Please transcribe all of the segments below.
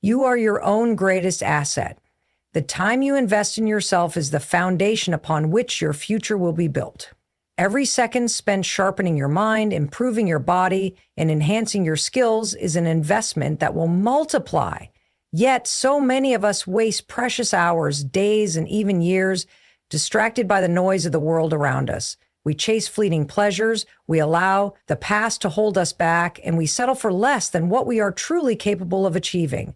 You are your own greatest asset. The time you invest in yourself is the foundation upon which your future will be built. Every second spent sharpening your mind, improving your body, and enhancing your skills is an investment that will multiply. Yet, so many of us waste precious hours, days, and even years distracted by the noise of the world around us. We chase fleeting pleasures, we allow the past to hold us back, and we settle for less than what we are truly capable of achieving.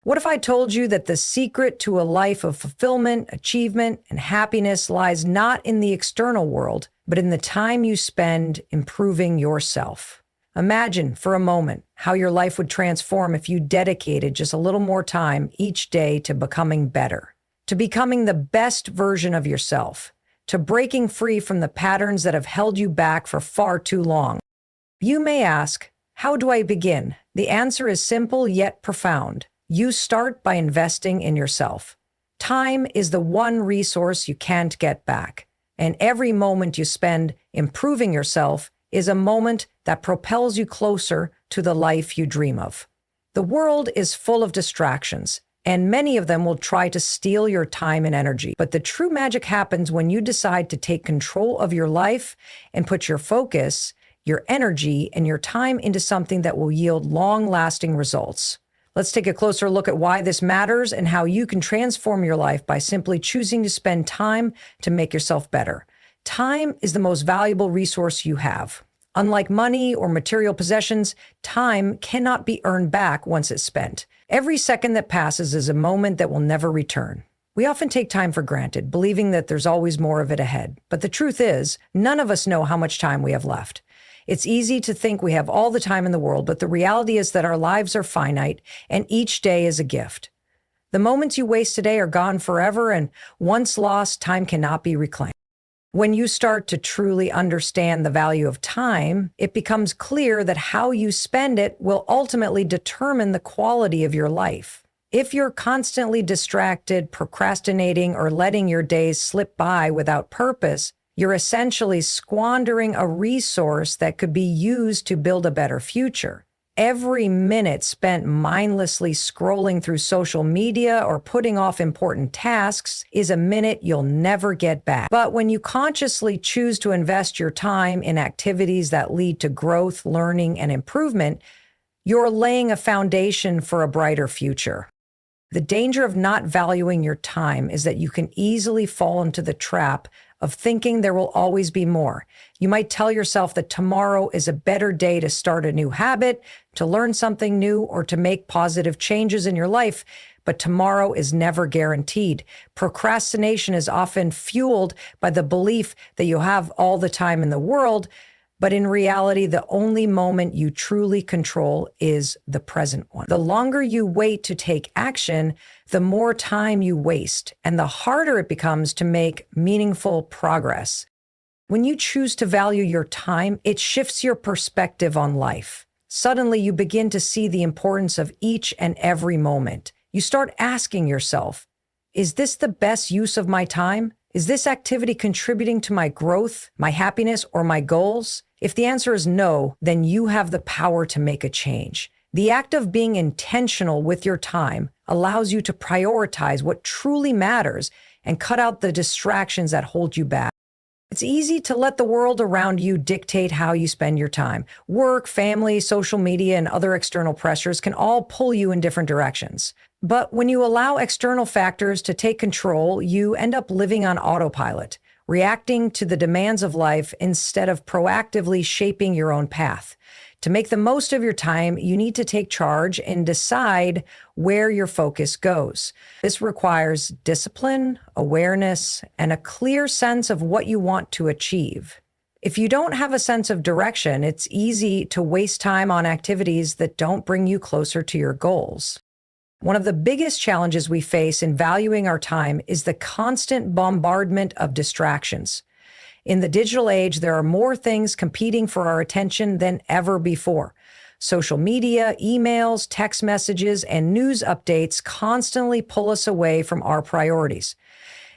What if I told you that the secret to a life of fulfillment, achievement, and happiness lies not in the external world, but in the time you spend improving yourself? Imagine for a moment how your life would transform if you dedicated just a little more time each day to becoming better, to becoming the best version of yourself, to breaking free from the patterns that have held you back for far too long. You may ask, how do I begin? The answer is simple yet profound. You start by investing in yourself. Time is the one resource you can't get back, and every moment you spend improving yourself is a moment that propels you closer to the life you dream of. The world is full of distractions, and many of them will try to steal your time and energy. But the true magic happens when you decide to take control of your life and put your focus, your energy, and your time into something that will yield long-lasting results. Let's take a closer look at why this matters and how you can transform your life by simply choosing to spend time to make yourself better. Time is the most valuable resource you have. Unlike money or material possessions, time cannot be earned back once it's spent. Every second that passes is a moment that will never return. We often take time for granted, believing that there's always more of it ahead. But the truth is, none of us know how much time we have left. It's easy to think we have all the time in the world, but the reality is that our lives are finite and each day is a gift. The moments you waste today are gone forever, and once lost, time cannot be reclaimed. When you start to truly understand the value of time, it becomes clear that how you spend it will ultimately determine the quality of your life. If you're constantly distracted, procrastinating, or letting your days slip by without purpose, you're essentially squandering a resource that could be used to build a better future. Every minute spent mindlessly scrolling through social media or putting off important tasks is a minute you'll never get back. But when you consciously choose to invest your time in activities that lead to growth, learning, and improvement, you're laying a foundation for a brighter future. The danger of not valuing your time is that you can easily fall into the trap of thinking there will always be more. You might tell yourself that tomorrow is a better day to start a new habit, to learn something new, or to make positive changes in your life, but tomorrow is never guaranteed. Procrastination is often fueled by the belief that you have all the time in the world, but in reality, the only moment you truly control is the present one. The longer you wait to take action, the more time you waste, and the harder it becomes to make meaningful progress. When you choose to value your time, it shifts your perspective on life. Suddenly, you begin to see the importance of each and every moment. You start asking yourself, is this the best use of my time? Is this activity contributing to my growth, my happiness, or my goals? If the answer is no, then you have the power to make a change. The act of being intentional with your time allows you to prioritize what truly matters and cut out the distractions that hold you back. It's easy to let the world around you dictate how you spend your time. Work, family, social media, and other external pressures can all pull you in different directions. But when you allow external factors to take control, you end up living on autopilot, reacting to the demands of life instead of proactively shaping your own path. To make the most of your time, you need to take charge and decide where your focus goes. This requires discipline, awareness, and a clear sense of what you want to achieve. If you don't have a sense of direction, it's easy to waste time on activities that don't bring you closer to your goals. One of the biggest challenges we face in valuing our time is the constant bombardment of distractions. In the digital age, there are more things competing for our attention than ever before. Social media, emails, text messages, and news updates constantly pull us away from our priorities.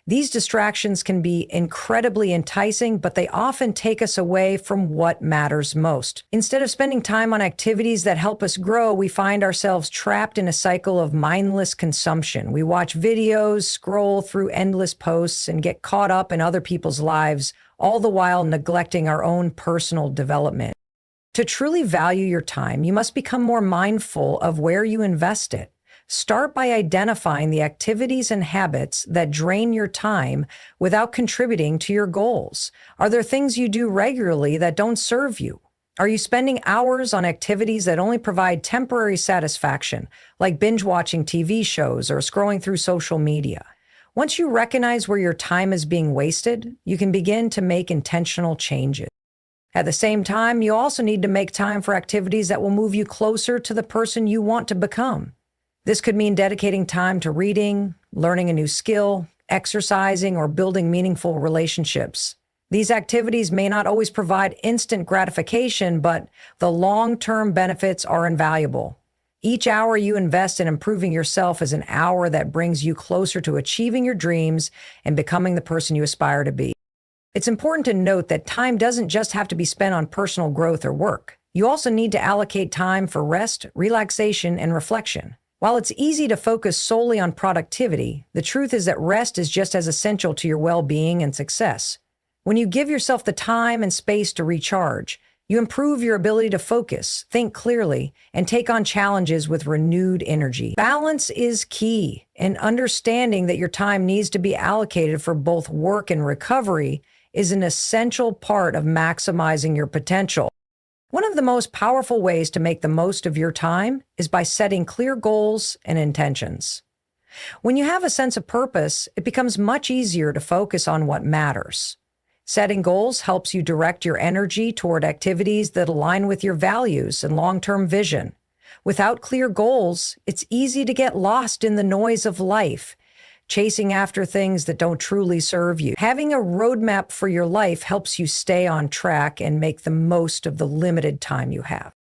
These distractions can be incredibly enticing, but they often take us away from what matters most. Instead of spending time on activities that help us grow, we find ourselves trapped in a cycle of mindless consumption. We watch videos, scroll through endless posts, and get caught up in other people's lives, all the while neglecting our own personal development. To truly value your time, you must become more mindful of where you invest it. Start by identifying the activities and habits that drain your time without contributing to your goals. Are there things you do regularly that don't serve you? Are you spending hours on activities that only provide temporary satisfaction, like binge watching TV shows or scrolling through social media? Once you recognize where your time is being wasted, you can begin to make intentional changes. At the same time, you also need to make time for activities that will move you closer to the person you want to become. This could mean dedicating time to reading, learning a new skill, exercising, or building meaningful relationships. These activities may not always provide instant gratification, but the long-term benefits are invaluable. Each hour you invest in improving yourself is an hour that brings you closer to achieving your dreams and becoming the person you aspire to be. It's important to note that time doesn't just have to be spent on personal growth or work. You also need to allocate time for rest, relaxation, and reflection. While it's easy to focus solely on productivity, the truth is that rest is just as essential to your well-being and success. When you give yourself the time and space to recharge, you improve your ability to focus, think clearly, and take on challenges with renewed energy. Balance is key, and understanding that your time needs to be allocated for both work and recovery is an essential part of maximizing your potential. One of the most powerful ways to make the most of your time is by setting clear goals and intentions. When you have a sense of purpose, it becomes much easier to focus on what matters. Setting goals helps you direct your energy toward activities that align with your values and long-term vision. Without clear goals, it's easy to get lost in the noise of life, chasing after things that don't truly serve you. Having a roadmap for your life helps you stay on track and make the most of the limited time you have.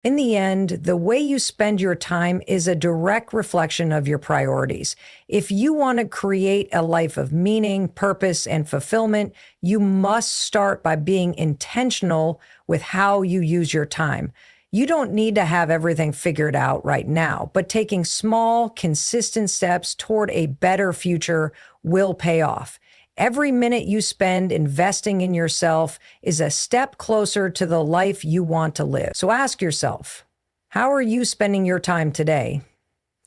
In the end, the way you spend your time is a direct reflection of your priorities. If you want to create a life of meaning, purpose, and fulfillment, you must start by being intentional with how you use your time. You don't need to have everything figured out right now, but taking small, consistent steps toward a better future will pay off. Every minute you spend investing in yourself is a step closer to the life you want to live. So ask yourself, how are you spending your time today?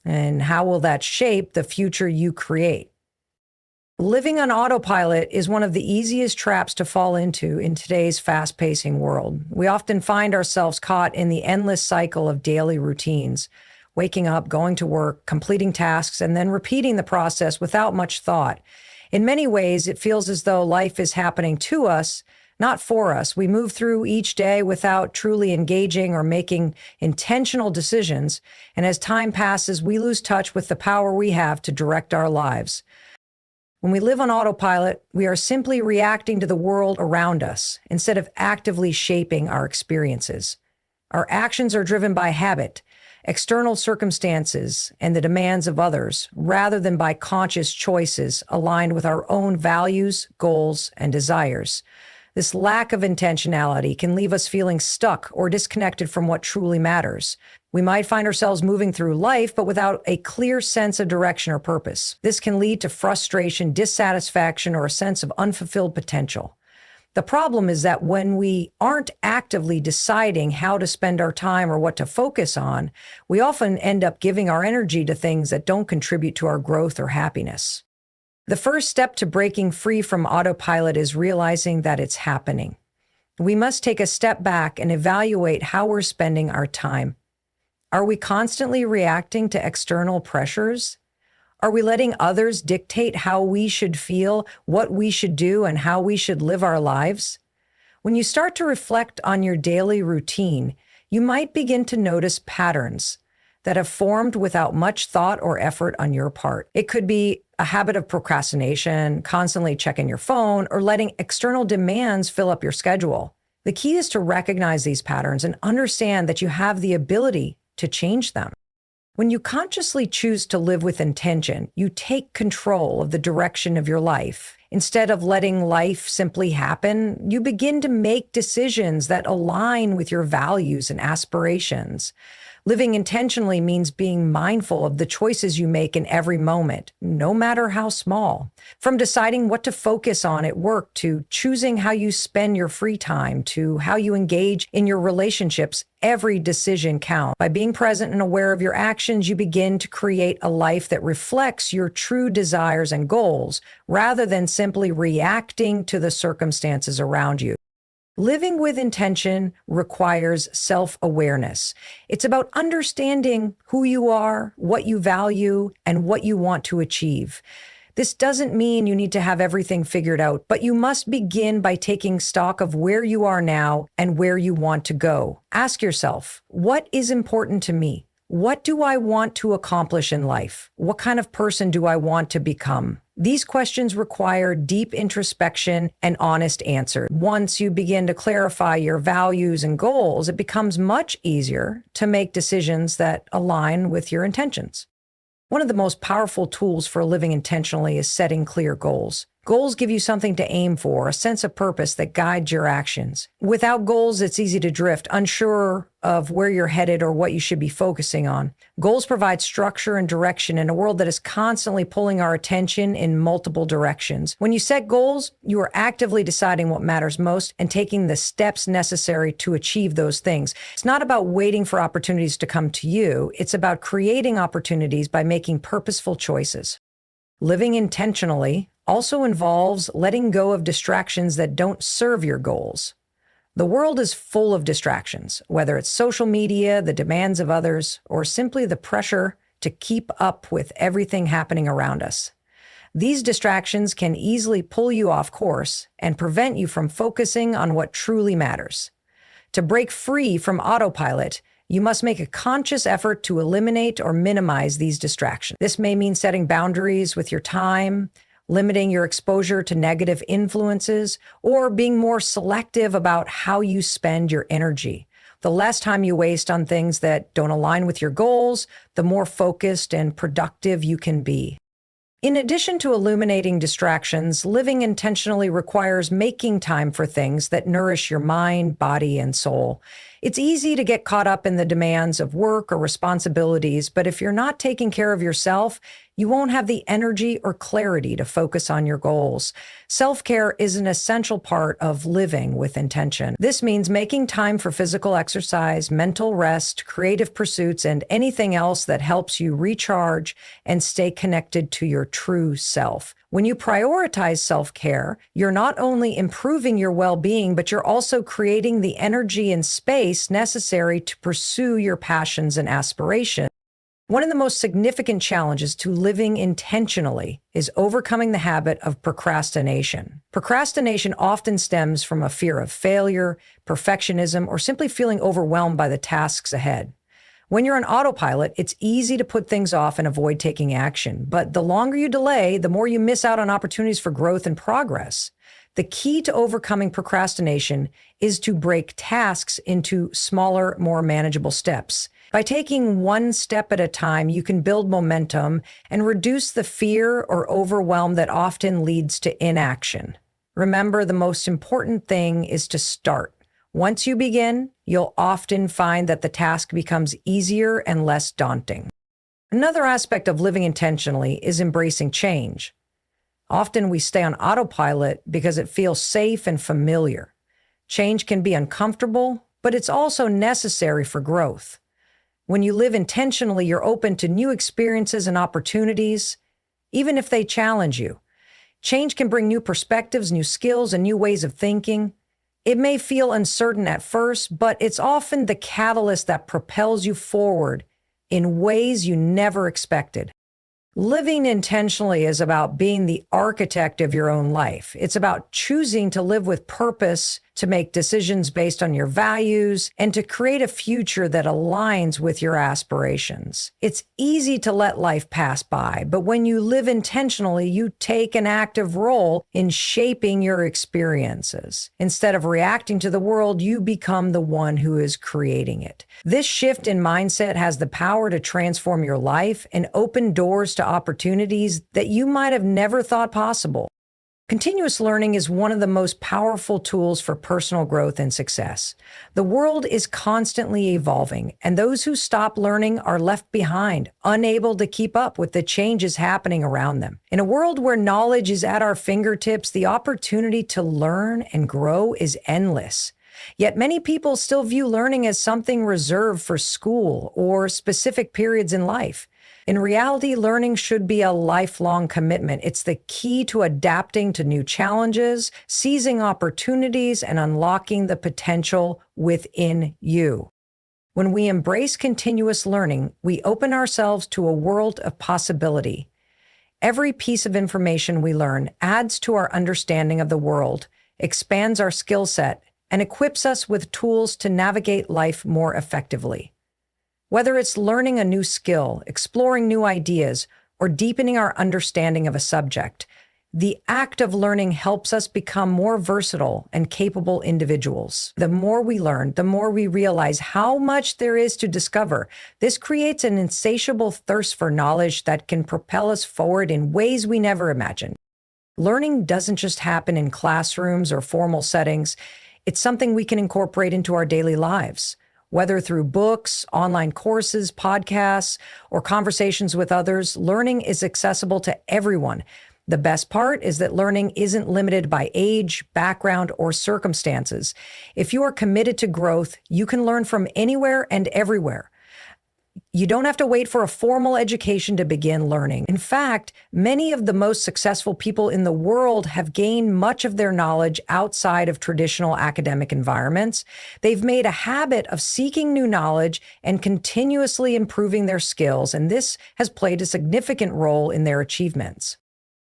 And how will that shape the future you create? Living on autopilot is one of the easiest traps to fall into in today's fast-pacing world. We often find ourselves caught in the endless cycle of daily routines, waking up, going to work, completing tasks, and then repeating the process without much thought. In many ways, it feels as though life is happening to us, not for us. We move through each day without truly engaging or making intentional decisions, and as time passes, we lose touch with the power we have to direct our lives. When we live on autopilot, we are simply reacting to the world around us instead of actively shaping our experiences. Our actions are driven by habit, external circumstances, and the demands of others, rather than by conscious choices aligned with our own values, goals, and desires. This lack of intentionality can leave us feeling stuck or disconnected from what truly matters. We might find ourselves moving through life, but without a clear sense of direction or purpose. This can lead to frustration, dissatisfaction, or a sense of unfulfilled potential. The problem is that when we aren't actively deciding how to spend our time or what to focus on, we often end up giving our energy to things that don't contribute to our growth or happiness. The first step to breaking free from autopilot is realizing that it's happening. We must take a step back and evaluate how we're spending our time. Are we constantly reacting to external pressures? Are we letting others dictate how we should feel, what we should do, and how we should live our lives? When you start to reflect on your daily routine, you might begin to notice patterns that have formed without much thought or effort on your part. It could be a habit of procrastination, constantly checking your phone, or letting external demands fill up your schedule. The key is to recognize these patterns and understand that you have the ability to change them. When you consciously choose to live with intention, you take control of the direction of your life. Instead of letting life simply happen, you begin to make decisions that align with your values and aspirations. Living intentionally means being mindful of the choices you make in every moment, no matter how small. From deciding what to focus on at work to choosing how you spend your free time to how you engage in your relationships, every decision counts. By being present and aware of your actions, you begin to create a life that reflects your true desires and goals, rather than simply reacting to the circumstances around you. Living with intention requires self-awareness. It's about understanding who you are, what you value, and what you want to achieve. This doesn't mean you need to have everything figured out, but you must begin by taking stock of where you are now and where you want to go. Ask yourself, what is important to me? What do I want to accomplish in life? What kind of person do I want to become? These questions require deep introspection and honest answers. Once you begin to clarify your values and goals, it becomes much easier to make decisions that align with your intentions. One of the most powerful tools for living intentionally is setting clear goals. Goals give you something to aim for, a sense of purpose that guides your actions. Without goals, it's easy to drift, unsure of where you're headed or what you should be focusing on. Goals provide structure and direction in a world that is constantly pulling our attention in multiple directions. When you set goals, you are actively deciding what matters most and taking the steps necessary to achieve those things. It's not about waiting for opportunities to come to you. It's about creating opportunities by making purposeful choices. Living intentionally also involves letting go of distractions that don't serve your goals. The world is full of distractions, whether it's social media, the demands of others, or simply the pressure to keep up with everything happening around us. These distractions can easily pull you off course and prevent you from focusing on what truly matters. To break free from autopilot, you must make a conscious effort to eliminate or minimize these distractions. This may mean setting boundaries with your time, limiting your exposure to negative influences, or being more selective about how you spend your energy. The less time you waste on things that don't align with your goals, the more focused and productive you can be. In addition to eliminating distractions, living intentionally requires making time for things that nourish your mind, body, and soul. It's easy to get caught up in the demands of work or responsibilities, but if you're not taking care of yourself, you won't have the energy or clarity to focus on your goals. Self-care is an essential part of living with intention. This means making time for physical exercise, mental rest, creative pursuits, and anything else that helps you recharge and stay connected to your true self. When you prioritize self-care, you're not only improving your well-being, but you're also creating the energy and space necessary to pursue your passions and aspirations. One of the most significant challenges to living intentionally is overcoming the habit of procrastination. Procrastination often stems from a fear of failure, perfectionism, or simply feeling overwhelmed by the tasks ahead. When you're on autopilot, it's easy to put things off and avoid taking action. But the longer you delay, the more you miss out on opportunities for growth and progress. The key to overcoming procrastination is to break tasks into smaller, more manageable steps. By taking one step at a time, you can build momentum and reduce the fear or overwhelm that often leads to inaction. Remember, the most important thing is to start. Once you begin, you'll often find that the task becomes easier and less daunting. Another aspect of living intentionally is embracing change. Often we stay on autopilot because it feels safe and familiar. Change can be uncomfortable, but it's also necessary for growth. When you live intentionally, you're open to new experiences and opportunities, even if they challenge you. Change can bring new perspectives, new skills, and new ways of thinking. It may feel uncertain at first, but it's often the catalyst that propels you forward in ways you never expected. Living intentionally is about being the architect of your own life. It's about choosing to live with purpose to make decisions based on your values, and to create a future that aligns with your aspirations. It's easy to let life pass by, but when you live intentionally, you take an active role in shaping your experiences. Instead of reacting to the world, you become the one who is creating it. This shift in mindset has the power to transform your life and open doors to opportunities that you might have never thought possible. Continuous learning is one of the most powerful tools for personal growth and success. The world is constantly evolving, and those who stop learning are left behind, unable to keep up with the changes happening around them. In a world where knowledge is at our fingertips, the opportunity to learn and grow is endless. Yet many people still view learning as something reserved for school or specific periods in life. In reality, learning should be a lifelong commitment. It's the key to adapting to new challenges, seizing opportunities, and unlocking the potential within you. When we embrace continuous learning, we open ourselves to a world of possibility. Every piece of information we learn adds to our understanding of the world, expands our skill set, and equips us with tools to navigate life more effectively. Whether it's learning a new skill, exploring new ideas, or deepening our understanding of a subject, the act of learning helps us become more versatile and capable individuals. The more we learn, the more we realize how much there is to discover. This creates an insatiable thirst for knowledge that can propel us forward in ways we never imagined. Learning doesn't just happen in classrooms or formal settings. It's something we can incorporate into our daily lives. Whether through books, online courses, podcasts, or conversations with others, learning is accessible to everyone. The best part is that learning isn't limited by age, background, or circumstances. If you are committed to growth, you can learn from anywhere and everywhere. You don't have to wait for a formal education to begin learning. In fact, many of the most successful people in the world have gained much of their knowledge outside of traditional academic environments. They've made a habit of seeking new knowledge and continuously improving their skills, and this has played a significant role in their achievements.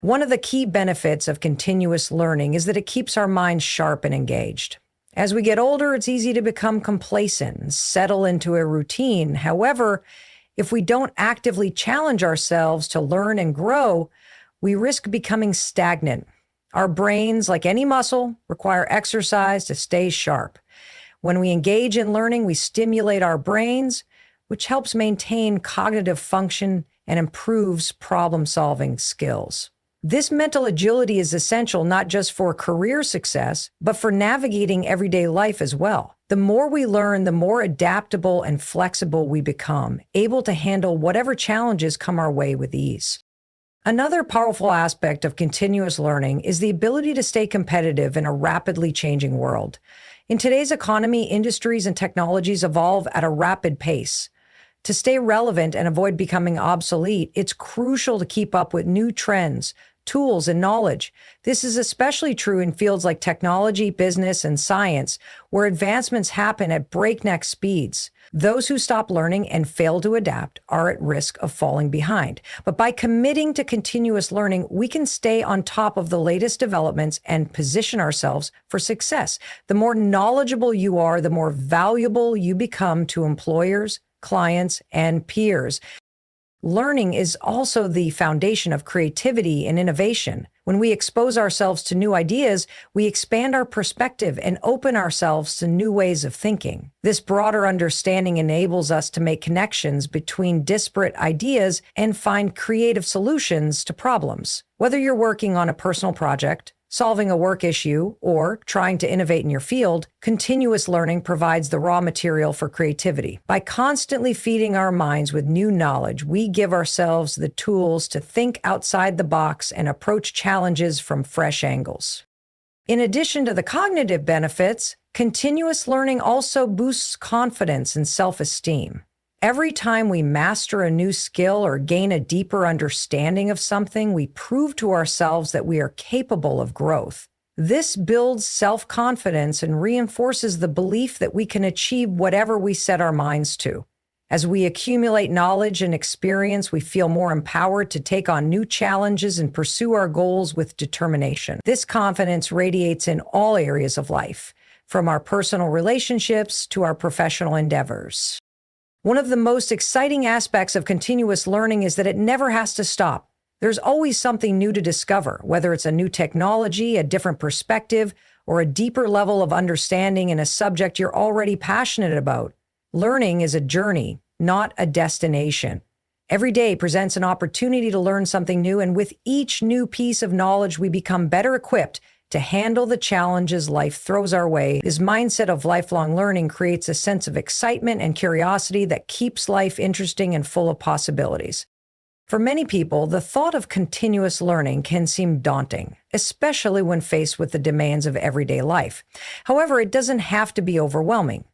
One of the key benefits of continuous learning is that it keeps our minds sharp and engaged. As we get older, it's easy to become complacent and settle into a routine. However, if we don't actively challenge ourselves to learn and grow, we risk becoming stagnant. Our brains, like any muscle, require exercise to stay sharp. When we engage in learning, we stimulate our brains, which helps maintain cognitive function and improves problem-solving skills. This mental agility is essential not just for career success, but for navigating everyday life as well. The more we learn, the more adaptable and flexible we become, able to handle whatever challenges come our way with ease. Another powerful aspect of continuous learning is the ability to stay competitive in a rapidly changing world. In today's economy, industries and technologies evolve at a rapid pace. To stay relevant and avoid becoming obsolete, it's crucial to keep up with new trends, tools, and knowledge. This is especially true in fields like technology, business, and science, where advancements happen at breakneck speeds. Those who stop learning and fail to adapt are at risk of falling behind. But by committing to continuous learning, we can stay on top of the latest developments and position ourselves for success. The more knowledgeable you are, the more valuable you become to employers, clients, and peers. Learning is also the foundation of creativity and innovation. When we expose ourselves to new ideas, we expand our perspective and open ourselves to new ways of thinking. This broader understanding enables us to make connections between disparate ideas and find creative solutions to problems. Whether you're working on a personal project, solving a work issue, or trying to innovate in your field, continuous learning provides the raw material for creativity. By constantly feeding our minds with new knowledge, we give ourselves the tools to think outside the box and approach challenges from fresh angles. In addition to the cognitive benefits, continuous learning also boosts confidence and self-esteem. Every time we master a new skill or gain a deeper understanding of something, we prove to ourselves that we are capable of growth. This builds self-confidence and reinforces the belief that we can achieve whatever we set our minds to. As we accumulate knowledge and experience, we feel more empowered to take on new challenges and pursue our goals with determination. This confidence radiates in all areas of life. from our personal relationships to our professional endeavors. One of the most exciting aspects of continuous learning is that it never has to stop. There's always something new to discover, whether it's a new technology, a different perspective, or a deeper level of understanding in a subject you're already passionate about. Learning is a journey, not a destination. Every day presents an opportunity to learn something new, and with each new piece of knowledge, we become better equipped to handle the challenges life throws our way. This mindset of lifelong learning creates a sense of excitement and curiosity that keeps life interesting and full of possibilities. For many people, the thought of continuous learning can seem daunting, especially when faced with the demands of everyday life. However, it doesn't have to be overwhelming.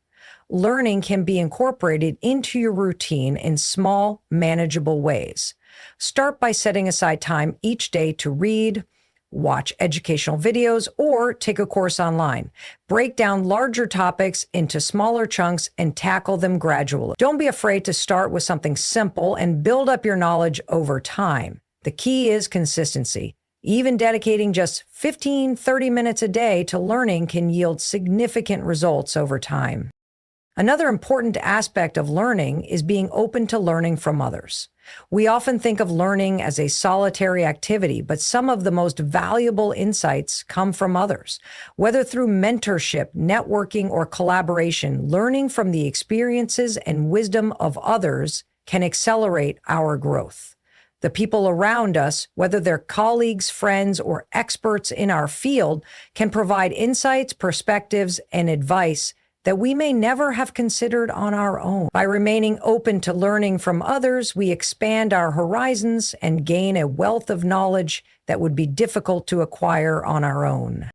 Learning can be incorporated into your routine in small, manageable ways. Start by setting aside time each day to read, watch educational videos, or take a course online. Break down larger topics into smaller chunks and tackle them gradually. Don't be afraid to start with something simple and build up your knowledge over time. The key is consistency. Even dedicating just 15-30 minutes a day to learning can yield significant results over time. Another important aspect of learning is being open to learning from others. We often think of learning as a solitary activity, but some of the most valuable insights come from others. Whether through mentorship, networking, or collaboration, learning from the experiences and wisdom of others can accelerate our growth. The people around us, whether they're colleagues, friends, or experts in our field, can provide insights, perspectives, and advice that we may never have considered on our own. By remaining open to learning from others, we expand our horizons and gain a wealth of knowledge that would be difficult to acquire on our own.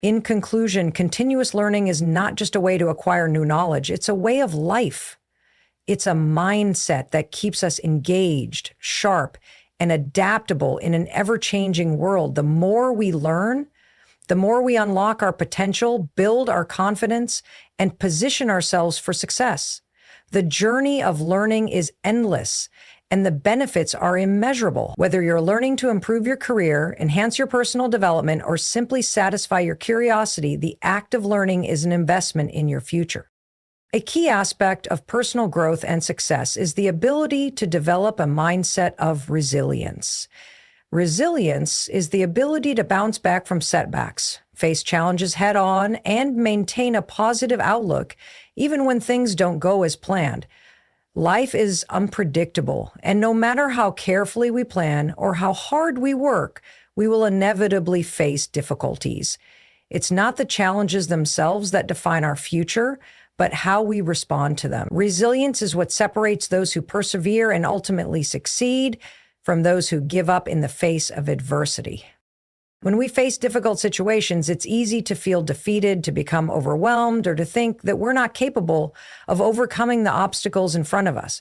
In conclusion, continuous learning is not just a way to acquire new knowledge, it's a way of life. It's a mindset that keeps us engaged, sharp, and adaptable in an ever-changing world. The more we learn, the more we unlock our potential, build our confidence, and position ourselves for success. The journey of learning is endless, and the benefits are immeasurable. Whether you're learning to improve your career, enhance your personal development, or simply satisfy your curiosity, the act of learning is an investment in your future. A key aspect of personal growth and success is the ability to develop a mindset of resilience. Resilience is the ability to bounce back from setbacks, face challenges head on, and maintain a positive outlook even when things don't go as planned. Life is unpredictable, and no matter how carefully we plan or how hard we work, we will inevitably face difficulties. It's not the challenges themselves that define our future, but how we respond to them. Resilience is what separates those who persevere and ultimately succeed from those who give up in the face of adversity. When we face difficult situations, it's easy to feel defeated, to become overwhelmed, or to think that we're not capable of overcoming the obstacles in front of us.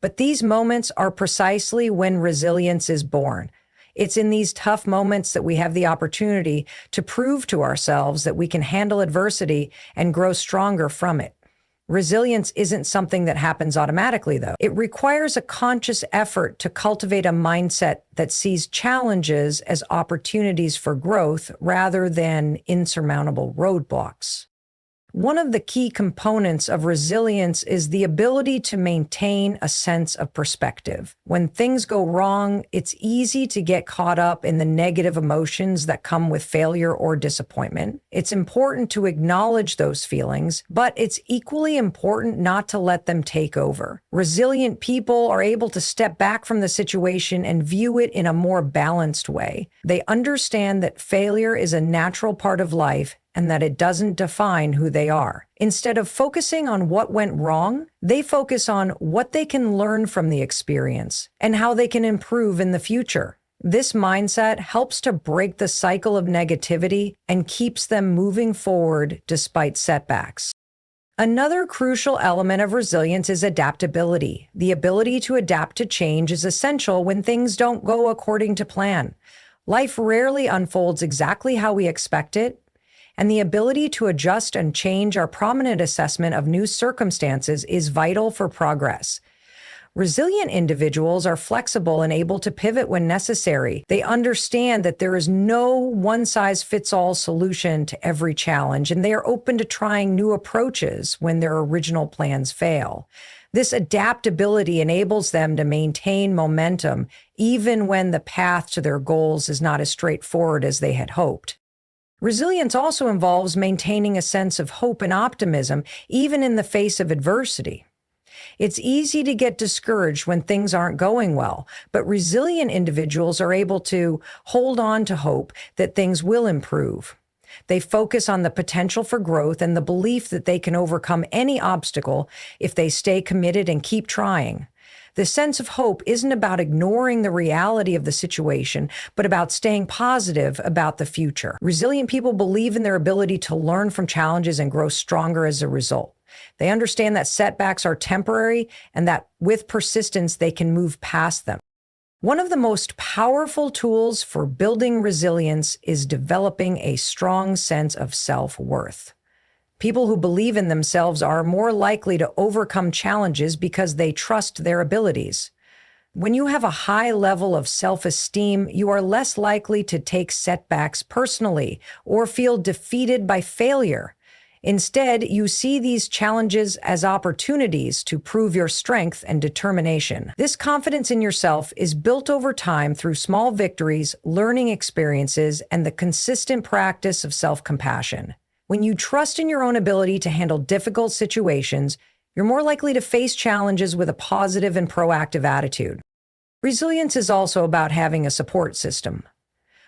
But these moments are precisely when resilience is born. It's in these tough moments that we have the opportunity to prove to ourselves that we can handle adversity and grow stronger from it. Resilience isn't something that happens automatically, though. It requires a conscious effort to cultivate a mindset that sees challenges as opportunities for growth rather than insurmountable roadblocks. One of the key components of resilience is the ability to maintain a sense of perspective. When things go wrong, it's easy to get caught up in the negative emotions that come with failure or disappointment. It's important to acknowledge those feelings, but it's equally important not to let them take over. Resilient people are able to step back from the situation and view it in a more balanced way. They understand that failure is a natural part of life and that it doesn't define who they are. Instead of focusing on what went wrong, they focus on what they can learn from the experience and how they can improve in the future. This mindset helps to break the cycle of negativity and keeps them moving forward despite setbacks. Another crucial element of resilience is adaptability. The ability to adapt to change is essential when things don't go according to plan. Life rarely unfolds exactly how we expect it, and the ability to adjust and change our prominent assessment of new circumstances is vital for progress. Resilient individuals are flexible and able to pivot when necessary. They understand that there is no one-size-fits-all solution to every challenge, and they are open to trying new approaches when their original plans fail. This adaptability enables them to maintain momentum even when the path to their goals is not as straightforward as they had hoped. Resilience also involves maintaining a sense of hope and optimism, even in the face of adversity. It's easy to get discouraged when things aren't going well, but resilient individuals are able to hold on to hope that things will improve. They focus on the potential for growth and the belief that they can overcome any obstacle if they stay committed and keep trying. The sense of hope isn't about ignoring the reality of the situation, but about staying positive about the future. Resilient people believe in their ability to learn from challenges and grow stronger as a result. They understand that setbacks are temporary and that with persistence, they can move past them. One of the most powerful tools for building resilience is developing a strong sense of self-worth. People who believe in themselves are more likely to overcome challenges because they trust their abilities. When you have a high level of self-esteem, you are less likely to take setbacks personally or feel defeated by failure. Instead, you see these challenges as opportunities to prove your strength and determination. This confidence in yourself is built over time through small victories, learning experiences, and the consistent practice of self-compassion. When you trust in your own ability to handle difficult situations, you're more likely to face challenges with a positive and proactive attitude. Resilience is also about having a support system.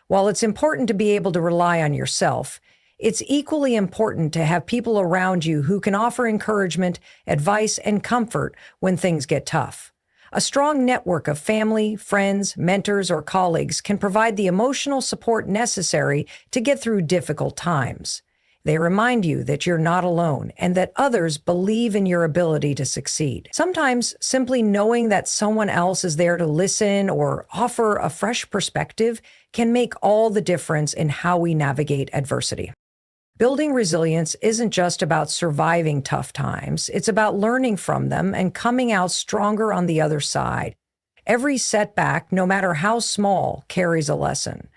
While it's important to be able to rely on yourself, it's equally important to have people around you who can offer encouragement, advice, and comfort when things get tough. A strong network of family, friends, mentors, or colleagues can provide the emotional support necessary to get through difficult times. They remind you that you're not alone and that others believe in your ability to succeed. Sometimes simply knowing that someone else is there to listen or offer a fresh perspective can make all the difference in how we navigate adversity. Building resilience isn't just about surviving tough times. It's about learning from them and coming out stronger on the other side. Every setback, no matter how small, carries a lesson.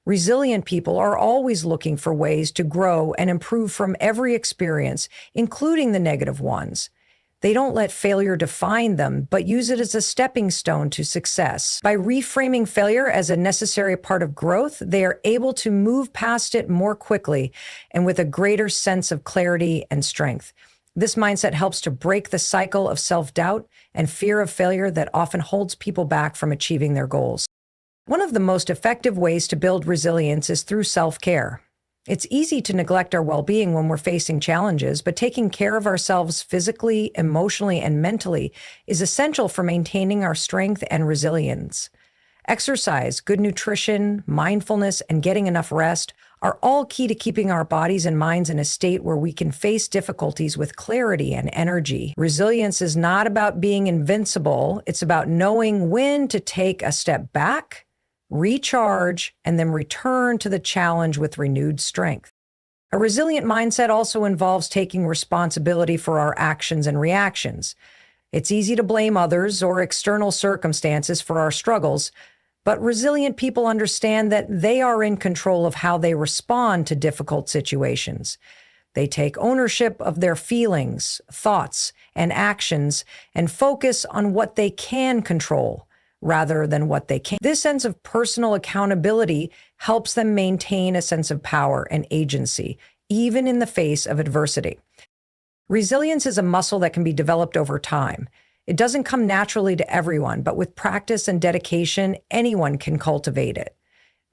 Resilient people are always looking for ways to grow and improve from every experience, including the negative ones. They don't let failure define them, but use it as a stepping stone to success. By reframing failure as a necessary part of growth, they are able to move past it more quickly and with a greater sense of clarity and strength. This mindset helps to break the cycle of self-doubt and fear of failure that often holds people back from achieving their goals. One of the most effective ways to build resilience is through self-care. It's easy to neglect our well-being when we're facing challenges, but taking care of ourselves physically, emotionally, and mentally is essential for maintaining our strength and resilience. Exercise, good nutrition, mindfulness, and getting enough rest are all key to keeping our bodies and minds in a state where we can face difficulties with clarity and energy. Resilience is not about being invincible. It's about knowing when to take a step back, recharge, and then return to the challenge with renewed strength. A resilient mindset also involves taking responsibility for our actions and reactions. It's easy to blame others or external circumstances for our struggles, but resilient people understand that they are in control of how they respond to difficult situations. They take ownership of their feelings, thoughts, and actions and focus on what they can control rather than what they can't. This sense of personal accountability helps them maintain a sense of power and agency, even in the face of adversity. Resilience is a muscle that can be developed over time. It doesn't come naturally to everyone, but with practice and dedication, anyone can cultivate it.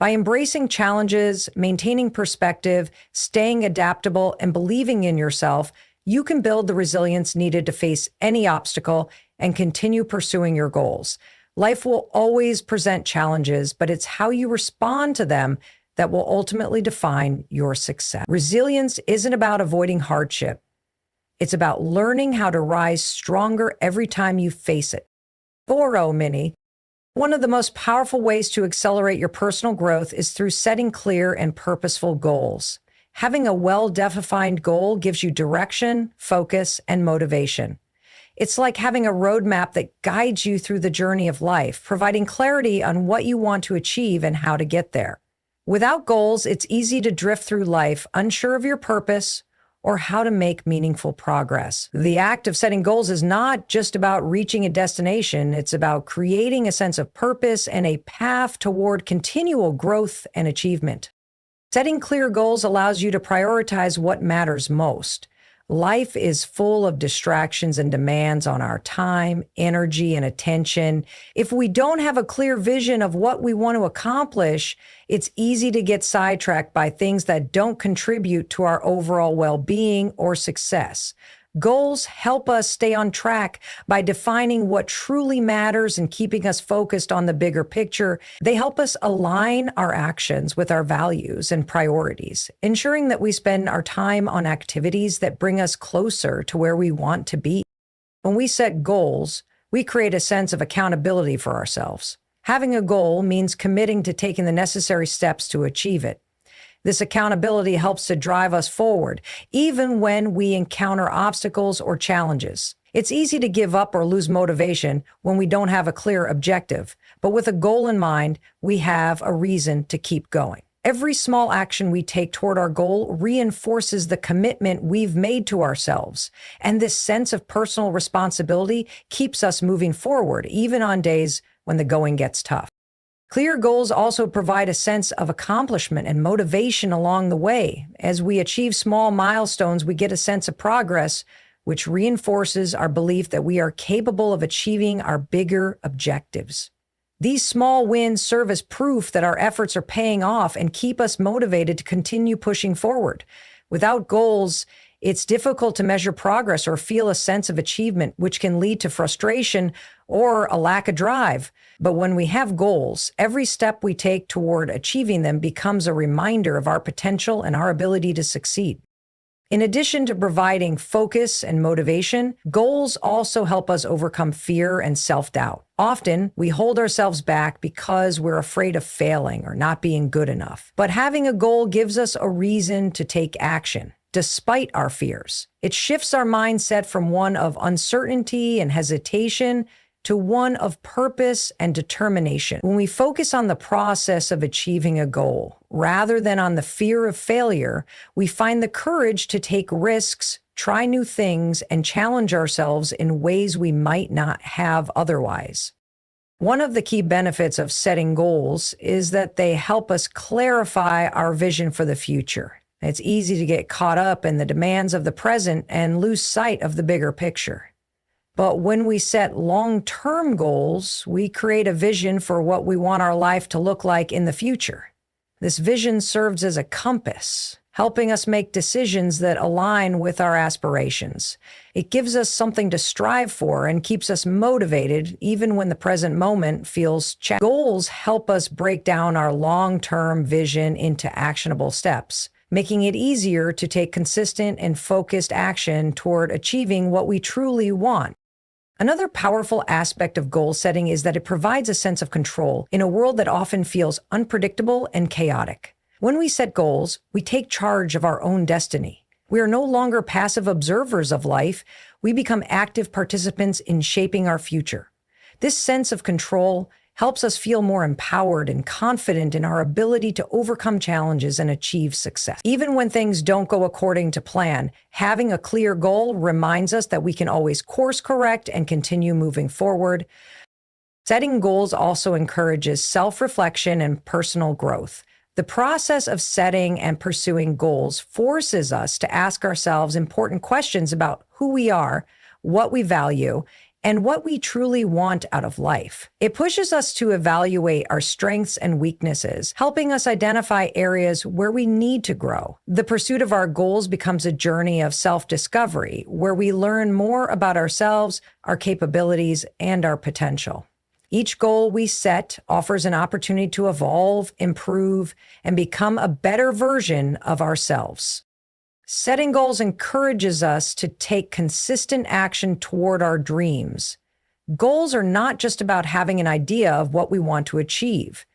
By embracing challenges, maintaining perspective, staying adaptable, and believing in yourself, you can build the resilience needed to face any obstacle and continue pursuing your goals. Life will always present challenges, but it's how you respond to them that will ultimately define your success. Resilience isn't about avoiding hardship. It's about learning how to rise stronger every time you face it. Mini. One of the most powerful ways to accelerate your personal growth is through setting clear and purposeful goals. Having a well-defined goal gives you direction, focus, and motivation. It's like having a roadmap that guides you through the journey of life, providing clarity on what you want to achieve and how to get there. Without goals, it's easy to drift through life unsure of your purpose or how to make meaningful progress. The act of setting goals is not just about reaching a destination, it's about creating a sense of purpose and a path toward continual growth and achievement. Setting clear goals allows you to prioritize what matters most. Life is full of distractions and demands on our time, energy, and attention. If we don't have a clear vision of what we want to accomplish, it's easy to get sidetracked by things that don't contribute to our overall well-being or success. Goals help us stay on track by defining what truly matters and keeping us focused on the bigger picture. They help us align our actions with our values and priorities, ensuring that we spend our time on activities that bring us closer to where we want to be. When we set goals, we create a sense of accountability for ourselves. Having a goal means committing to taking the necessary steps to achieve it. This accountability helps to drive us forward, even when we encounter obstacles or challenges. It's easy to give up or lose motivation when we don't have a clear objective, but with a goal in mind, we have a reason to keep going. Every small action we take toward our goal reinforces the commitment we've made to ourselves, and this sense of personal responsibility keeps us moving forward, even on days when the going gets tough. Clear goals also provide a sense of accomplishment and motivation along the way. As we achieve small milestones, we get a sense of progress, which reinforces our belief that we are capable of achieving our bigger objectives. These small wins serve as proof that our efforts are paying off and keep us motivated to continue pushing forward. Without goals, it's difficult to measure progress or feel a sense of achievement, which can lead to frustration or a lack of drive. But when we have goals, every step we take toward achieving them becomes a reminder of our potential and our ability to succeed. In addition to providing focus and motivation, goals also help us overcome fear and self-doubt. Often, we hold ourselves back because we're afraid of failing or not being good enough. But having a goal gives us a reason to take action. Despite our fears, it shifts our mindset from one of uncertainty and hesitation to one of purpose and determination. When we focus on the process of achieving a goal, rather than on the fear of failure, we find the courage to take risks, try new things, and challenge ourselves in ways we might not have otherwise. One of the key benefits of setting goals is that they help us clarify our vision for the future. It's easy to get caught up in the demands of the present and lose sight of the bigger picture. But when we set long-term goals, we create a vision for what we want our life to look like in the future. This vision serves as a compass, helping us make decisions that align with our aspirations. It gives us something to strive for and keeps us motivated even when the present moment feels challenging. Goals help us break down our long-term vision into actionable steps, making it easier to take consistent and focused action toward achieving what we truly want. Another powerful aspect of goal setting is that it provides a sense of control in a world that often feels unpredictable and chaotic. When we set goals, we take charge of our own destiny. We are no longer passive observers of life. We become active participants in shaping our future. This sense of control helps us feel more empowered and confident in our ability to overcome challenges and achieve success. Even when things don't go according to plan, having a clear goal reminds us that we can always course correct and continue moving forward. Setting goals also encourages self-reflection and personal growth. The process of setting and pursuing goals forces us to ask ourselves important questions about who we are, what we value, and what we truly want out of life. It pushes us to evaluate our strengths and weaknesses, helping us identify areas where we need to grow. The pursuit of our goals becomes a journey of self-discovery, where we learn more about ourselves, our capabilities, and our potential. Each goal we set offers an opportunity to evolve, improve, and become a better version of ourselves. Setting goals encourages us to take consistent action toward our dreams. Goals are not just about having an idea of what we want to achieve.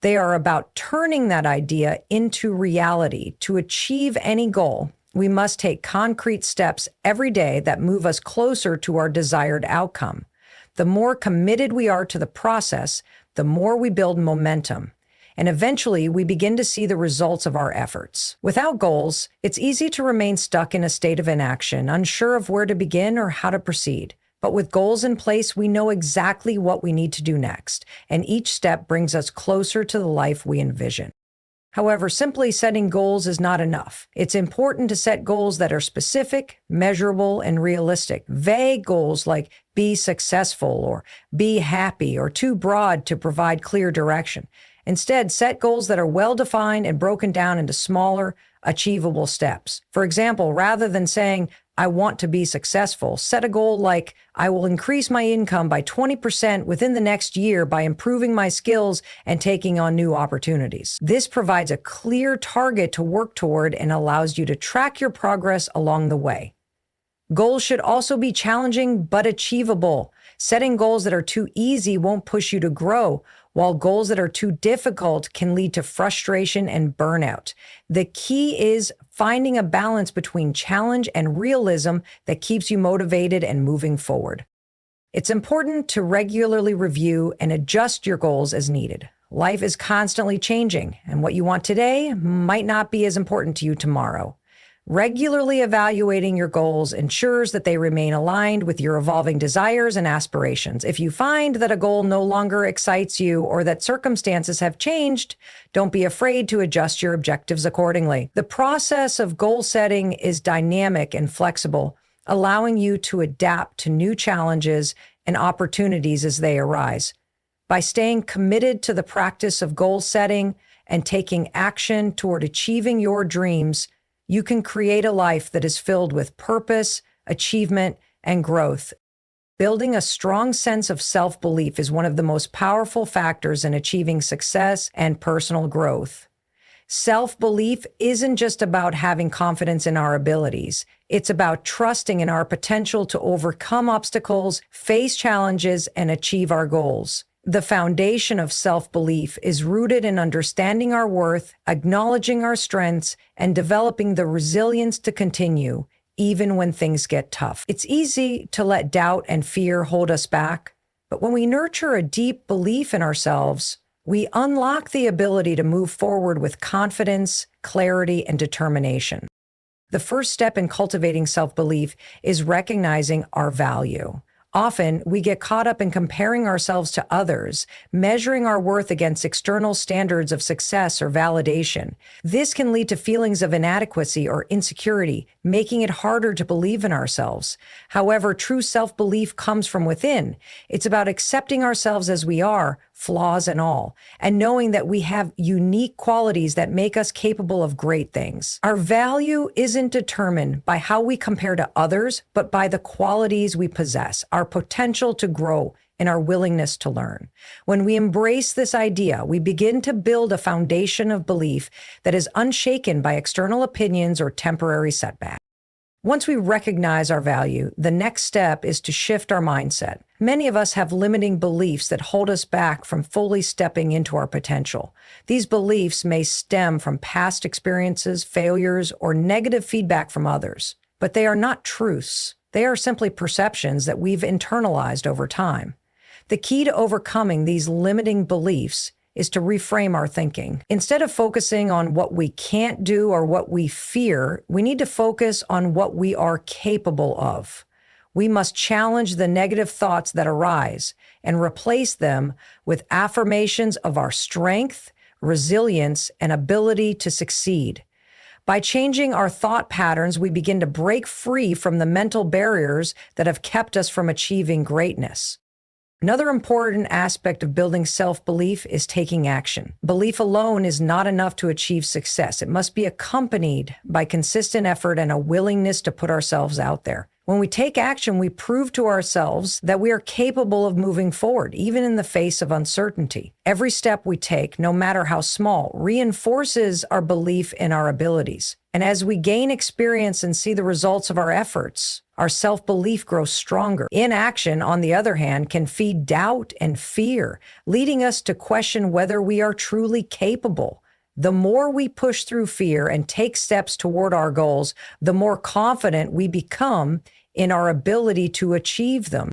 They are about turning that idea into reality. To achieve any goal, We must take concrete steps every day that move us closer to our desired outcome. The more committed we are to the process, the more we build momentum. And eventually, we begin to see the results of our efforts. Without goals, it's easy to remain stuck in a state of inaction, unsure of where to begin or how to proceed. But with goals in place, we know exactly what we need to do next, and each step brings us closer to the life we envision. However, simply setting goals is not enough. It's important to set goals that are specific, measurable, and realistic. Vague goals like be successful or be happy are too broad to provide clear direction. Instead, set goals that are well-defined and broken down into smaller, achievable steps. For example, rather than saying, I want to be successful, set a goal like, I will increase my income by 20% within the next year by improving my skills and taking on new opportunities. This provides a clear target to work toward and allows you to track your progress along the way. Goals should also be challenging but achievable. Setting goals that are too easy won't push you to grow, while goals that are too difficult can lead to frustration and burnout. The key is finding a balance between challenge and realism that keeps you motivated and moving forward. It's important to regularly review and adjust your goals as needed. Life is constantly changing, and what you want today might not be as important to you tomorrow. Regularly evaluating your goals ensures that they remain aligned with your evolving desires and aspirations. If you find that a goal no longer excites you or that circumstances have changed, don't be afraid to adjust your objectives accordingly. The process of goal setting is dynamic and flexible, allowing you to adapt to new challenges and opportunities as they arise. By staying committed to the practice of goal setting and taking action toward achieving your dreams, you can create a life that is filled with purpose, achievement, and growth. Building a strong sense of self-belief is one of the most powerful factors in achieving success and personal growth. Self-belief isn't just about having confidence in our abilities. It's about trusting in our potential to overcome obstacles, face challenges, and achieve our goals. The foundation of self-belief is rooted in understanding our worth, acknowledging our strengths, and developing the resilience to continue, even when things get tough. It's easy to let doubt and fear hold us back, but when we nurture a deep belief in ourselves, we unlock the ability to move forward with confidence, clarity, and determination. The first step in cultivating self-belief is recognizing our value. Often, we get caught up in comparing ourselves to others, measuring our worth against external standards of success or validation. This can lead to feelings of inadequacy or insecurity, making it harder to believe in ourselves. However, true self-belief comes from within. It's about accepting ourselves as we are, flaws and all, and knowing that we have unique qualities that make us capable of great things. Our value isn't determined by how we compare to others, but by the qualities we possess, our potential to grow, and our willingness to learn. When we embrace this idea, we begin to build a foundation of belief that is unshaken by external opinions or temporary setbacks. Once we recognize our value, the next step is to shift our mindset. Many of us have limiting beliefs that hold us back from fully stepping into our potential. These beliefs may stem from past experiences, failures, or negative feedback from others, but they are not truths. They are simply perceptions that we've internalized over time. The key to overcoming these limiting beliefs is to reframe our thinking. Instead of focusing on what we can't do or what we fear, we need to focus on what we are capable of. We must challenge the negative thoughts that arise and replace them with affirmations of our strength, resilience, and ability to succeed. By changing our thought patterns, we begin to break free from the mental barriers that have kept us from achieving greatness. Another important aspect of building self-belief is taking action. Belief alone is not enough to achieve success. It must be accompanied by consistent effort and a willingness to put ourselves out there. When we take action, we prove to ourselves that we are capable of moving forward, even in the face of uncertainty. Every step we take, no matter how small, reinforces our belief in our abilities. And as we gain experience and see the results of our efforts, our self-belief grows stronger. Inaction, on the other hand, can feed doubt and fear, leading us to question whether we are truly capable. The more we push through fear and take steps toward our goals, the more confident we become in our ability to achieve them.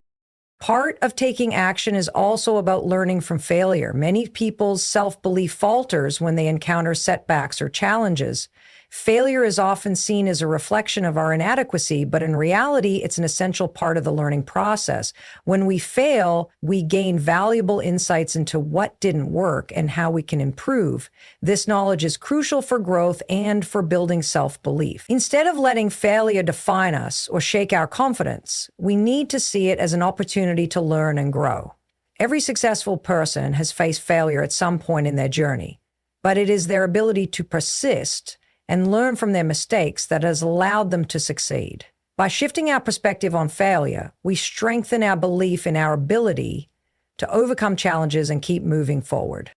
Part of taking action is also about learning from failure. Many people's self-belief falters when they encounter setbacks or challenges. Failure is often seen as a reflection of our inadequacy, but in reality, it's an essential part of the learning process. When we fail, we gain valuable insights into what didn't work and how we can improve. This knowledge is crucial for growth and for building self-belief. Instead of letting failure define us or shake our confidence, we need to see it as an opportunity to learn and grow. Every successful person has faced failure at some point in their journey, but it is their ability to persist and learn from their mistakes that has allowed them to succeed. By shifting our perspective on failure, we strengthen our belief in our ability to overcome challenges and keep moving forward.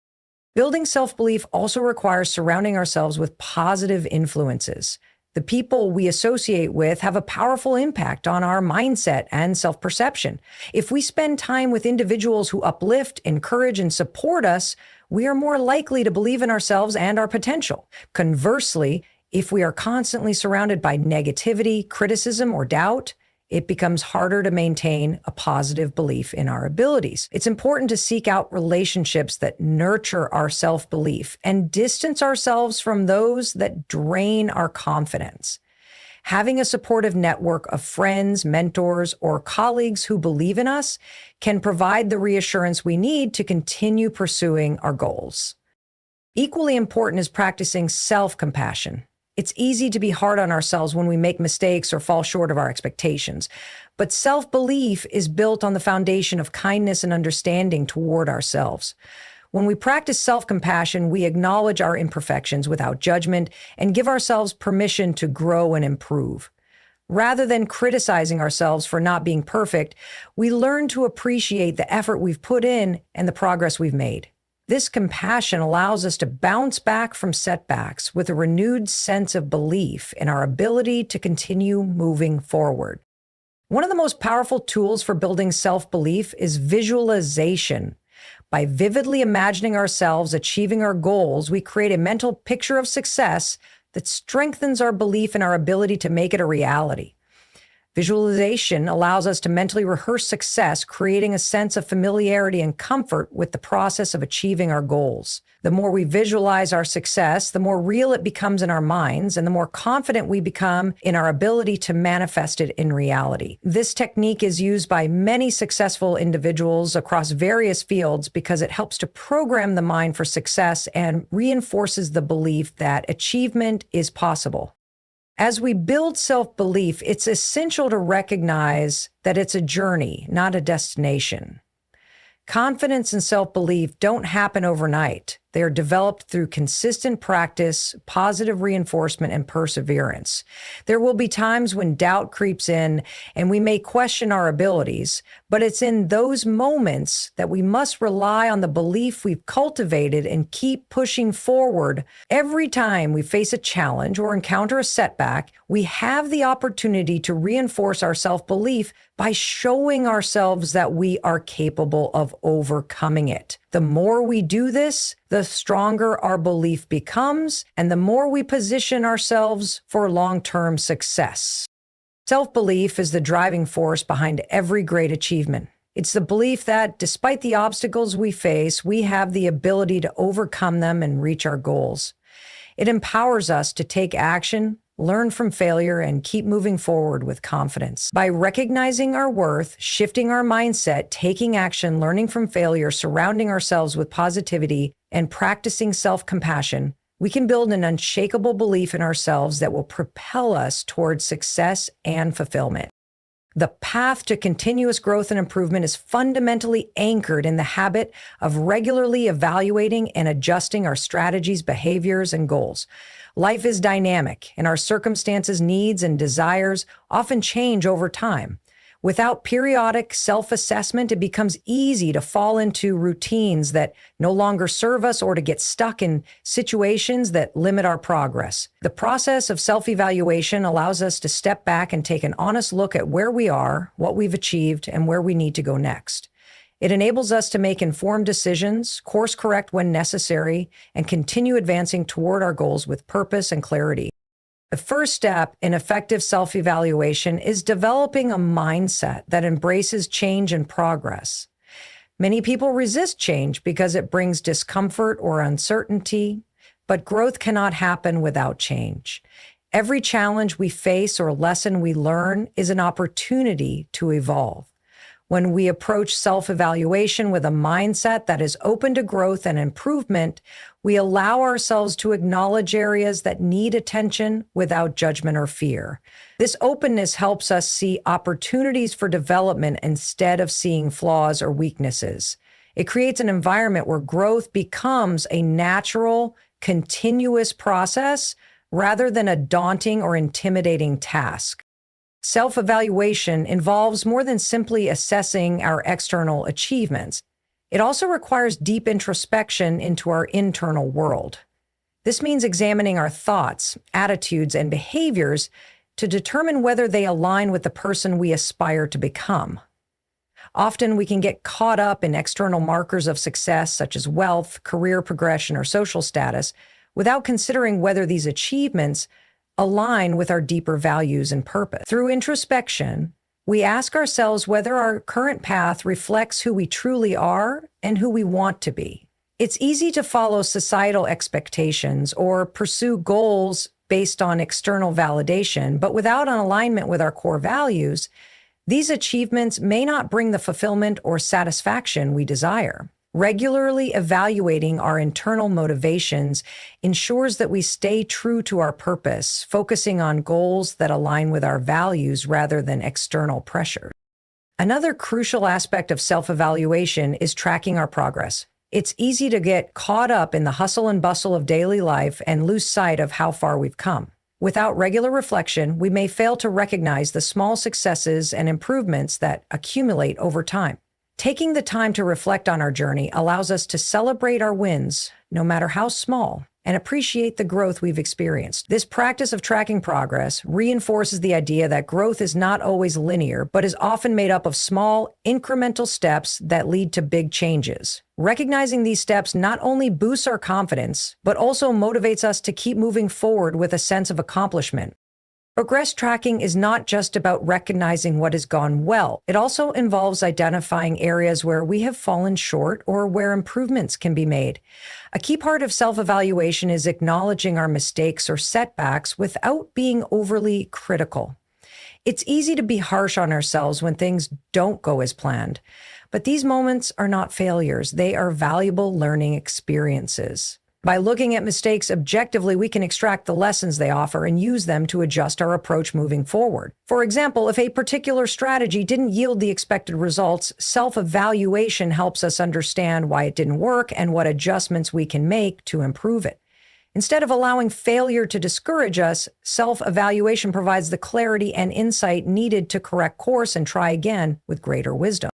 Building self-belief also requires surrounding ourselves with positive influences. The people we associate with have a powerful impact on our mindset and self-perception. If we spend time with individuals who uplift, encourage, and support us, we are more likely to believe in ourselves and our potential. Conversely, if we are constantly surrounded by negativity, criticism, or doubt, it becomes harder to maintain a positive belief in our abilities. It's important to seek out relationships that nurture our self-belief and distance ourselves from those that drain our confidence. Having a supportive network of friends, mentors, or colleagues who believe in us can provide the reassurance we need to continue pursuing our goals. Equally important is practicing self-compassion. It's easy to be hard on ourselves when we make mistakes or fall short of our expectations. But self-belief is built on the foundation of kindness and understanding toward ourselves. When we practice self-compassion, we acknowledge our imperfections without judgment and give ourselves permission to grow and improve. Rather than criticizing ourselves for not being perfect, we learn to appreciate the effort we've put in and the progress we've made. This compassion allows us to bounce back from setbacks with a renewed sense of belief in our ability to continue moving forward. One of the most powerful tools for building self-belief is visualization. By vividly imagining ourselves achieving our goals, we create a mental picture of success that strengthens our belief in our ability to make it a reality. Visualization allows us to mentally rehearse success, creating a sense of familiarity and comfort with the process of achieving our goals. The more we visualize our success, the more real it becomes in our minds, and the more confident we become in our ability to manifest it in reality. This technique is used by many successful individuals across various fields because it helps to program the mind for success and reinforces the belief that achievement is possible. As we build self-belief, it's essential to recognize that it's a journey, not a destination. Confidence and self-belief don't happen overnight. They are developed through consistent practice, positive reinforcement, and perseverance. There will be times when doubt creeps in and we may question our abilities, but it's in those moments that we must rely on the belief we've cultivated and keep pushing forward. Every time we face a challenge or encounter a setback, we have the opportunity to reinforce our self-belief by showing ourselves that we are capable of overcoming it. The more we do this, the stronger our belief becomes, and the more we position ourselves for long-term success. Self-belief is the driving force behind every great achievement. It's the belief that, despite the obstacles we face, we have the ability to overcome them and reach our goals. It empowers us to take action, learn from failure, and keep moving forward with confidence. By recognizing our worth, shifting our mindset, taking action, learning from failure, surrounding ourselves with positivity, and practicing self-compassion, we can build an unshakable belief in ourselves that will propel us towards success and fulfillment. The path to continuous growth and improvement is fundamentally anchored in the habit of regularly evaluating and adjusting our strategies, behaviors, and goals. Life is dynamic, and our circumstances, needs, and desires often change over time. Without periodic self-assessment, it becomes easy to fall into routines that no longer serve us or to get stuck in situations that limit our progress. The process of self-evaluation allows us to step back and take an honest look at where we are, what we've achieved, and where we need to go next. It enables us to make informed decisions, course correct when necessary, and continue advancing toward our goals with purpose and clarity. The first step in effective self-evaluation is developing a mindset that embraces change and progress. Many people resist change because it brings discomfort or uncertainty, but growth cannot happen without change. Every challenge we face or lesson we learn is an opportunity to evolve. When we approach self-evaluation with a mindset that is open to growth and improvement, we allow ourselves to acknowledge areas that need attention without judgment or fear. This openness helps us see opportunities for development instead of seeing flaws or weaknesses. It creates an environment where growth becomes a natural, continuous process rather than a daunting or intimidating task. Self-evaluation involves more than simply assessing our external achievements. It also requires deep introspection into our internal world. This means examining our thoughts, attitudes, and behaviors to determine whether they align with the person we aspire to become. Often we can get caught up in external markers of success, such as wealth, career progression, or social status, without considering whether these achievements align with our deeper values and purpose. Through introspection, we ask ourselves whether our current path reflects who we truly are and who we want to be. It's easy to follow societal expectations or pursue goals based on external validation, but without an alignment with our core values, these achievements may not bring the fulfillment or satisfaction we desire. Regularly evaluating our internal motivations ensures that we stay true to our purpose, focusing on goals that align with our values rather than external pressure. Another crucial aspect of self-evaluation is tracking our progress. It's easy to get caught up in the hustle and bustle of daily life and lose sight of how far we've come. Without regular reflection, we may fail to recognize the small successes and improvements that accumulate over time. Taking the time to reflect on our journey allows us to celebrate our wins, no matter how small, and appreciate the growth we've experienced. This practice of tracking progress reinforces the idea that growth is not always linear, but is often made up of small, incremental steps that lead to big changes. Recognizing these steps not only boosts our confidence, but also motivates us to keep moving forward with a sense of accomplishment. Progress tracking is not just about recognizing what has gone well. It also involves identifying areas where we have fallen short or where improvements can be made. A key part of self-evaluation is acknowledging our mistakes or setbacks without being overly critical. It's easy to be harsh on ourselves when things don't go as planned, but these moments are not failures. They are valuable learning experiences. By looking at mistakes objectively, we can extract the lessons they offer and use them to adjust our approach moving forward. For example, if a particular strategy didn't yield the expected results, self-evaluation helps us understand why it didn't work and what adjustments we can make to improve it. Instead of allowing failure to discourage us, self-evaluation provides the clarity and insight needed to correct course and try again with greater wisdom.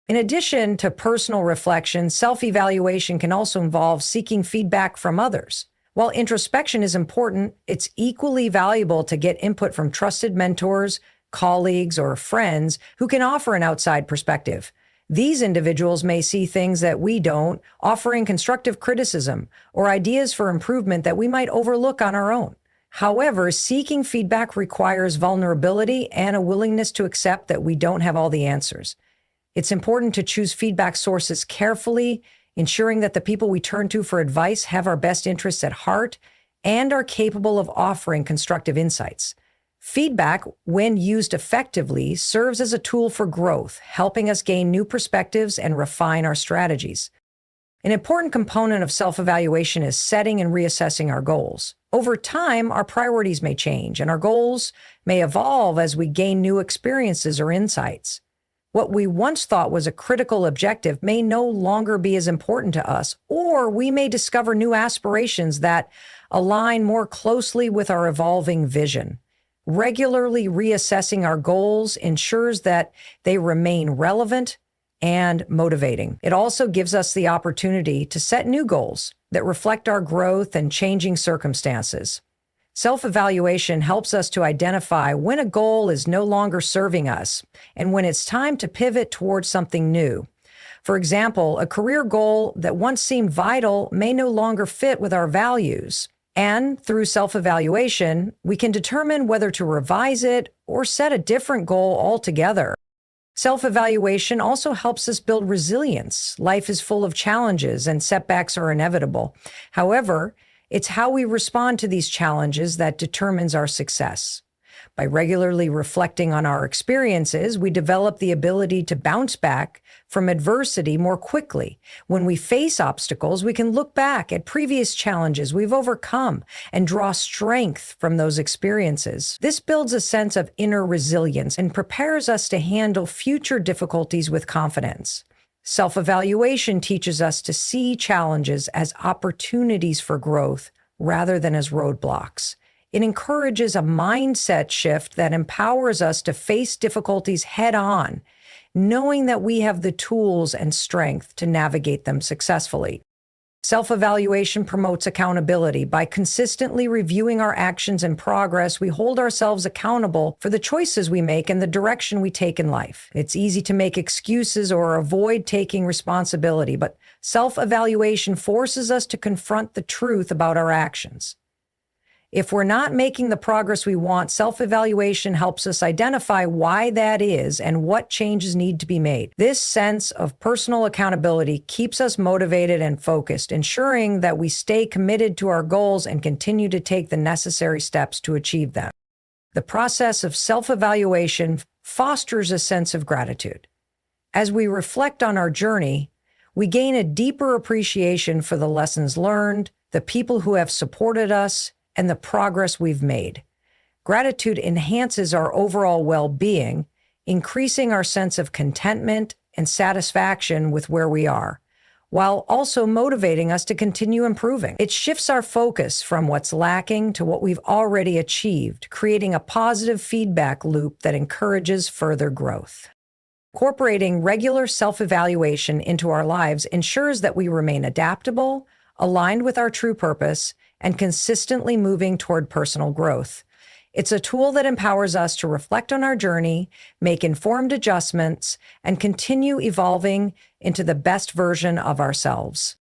In addition to personal reflection, self-evaluation can also involve seeking feedback from others. While introspection is important, it's equally valuable to get input from trusted mentors, colleagues, or friends who can offer an outside perspective. These individuals may see things that we don't, offering constructive criticism or ideas for improvement that we might overlook on our own. However, seeking feedback requires vulnerability and a willingness to accept that we don't have all the answers. It's important to choose feedback sources carefully, ensuring that the people we turn to for advice have our best interests at heart and are capable of offering constructive insights. Feedback, when used effectively, serves as a tool for growth, helping us gain new perspectives and refine our strategies. An important component of self-evaluation is setting and reassessing our goals. Over time, our priorities may change, and our goals may evolve as we gain new experiences or insights. What we once thought was a critical objective may no longer be as important to us, or we may discover new aspirations that align more closely with our evolving vision. Regularly reassessing our goals ensures that they remain relevant and motivating. It also gives us the opportunity to set new goals that reflect our growth and changing circumstances. Self-evaluation helps us to identify when a goal is no longer serving us and when it's time to pivot towards something new. For example, a career goal that once seemed vital may no longer fit with our values. And through self-evaluation, we can determine whether to revise it or set a different goal altogether. Self-evaluation also helps us build resilience. Life is full of challenges and setbacks are inevitable. However, it's how we respond to these challenges that determines our success. By regularly reflecting on our experiences, we develop the ability to bounce back from adversity more quickly. When we face obstacles, we can look back at previous challenges we've overcome and draw strength from those experiences. This builds a sense of inner resilience and prepares us to handle future difficulties with confidence. Self-evaluation teaches us to see challenges as opportunities for growth rather than as roadblocks. It encourages a mindset shift that empowers us to face difficulties head-on, knowing that we have the tools and strength to navigate them successfully. Self-evaluation promotes accountability. By consistently reviewing our actions and progress, we hold ourselves accountable for the choices we make and the direction we take in life. It's easy to make excuses or avoid taking responsibility, but self-evaluation forces us to confront the truth about our actions. If we're not making the progress we want, self-evaluation helps us identify why that is and what changes need to be made. This sense of personal accountability keeps us motivated and focused, ensuring that we stay committed to our goals and continue to take the necessary steps to achieve them. The process of self-evaluation fosters a sense of gratitude. As we reflect on our journey, we gain a deeper appreciation for the lessons learned, the people who have supported us, and the progress we've made. Gratitude enhances our overall well-being, increasing our sense of contentment and satisfaction with where we are, while also motivating us to continue improving. It shifts our focus from what's lacking to what we've already achieved, creating a positive feedback loop that encourages further growth. Incorporating regular self-evaluation into our lives ensures that we remain adaptable, aligned with our true purpose, and consistently moving toward personal growth. It's a tool that empowers us to reflect on our journey, make informed adjustments, and continue evolving into the best version of ourselves.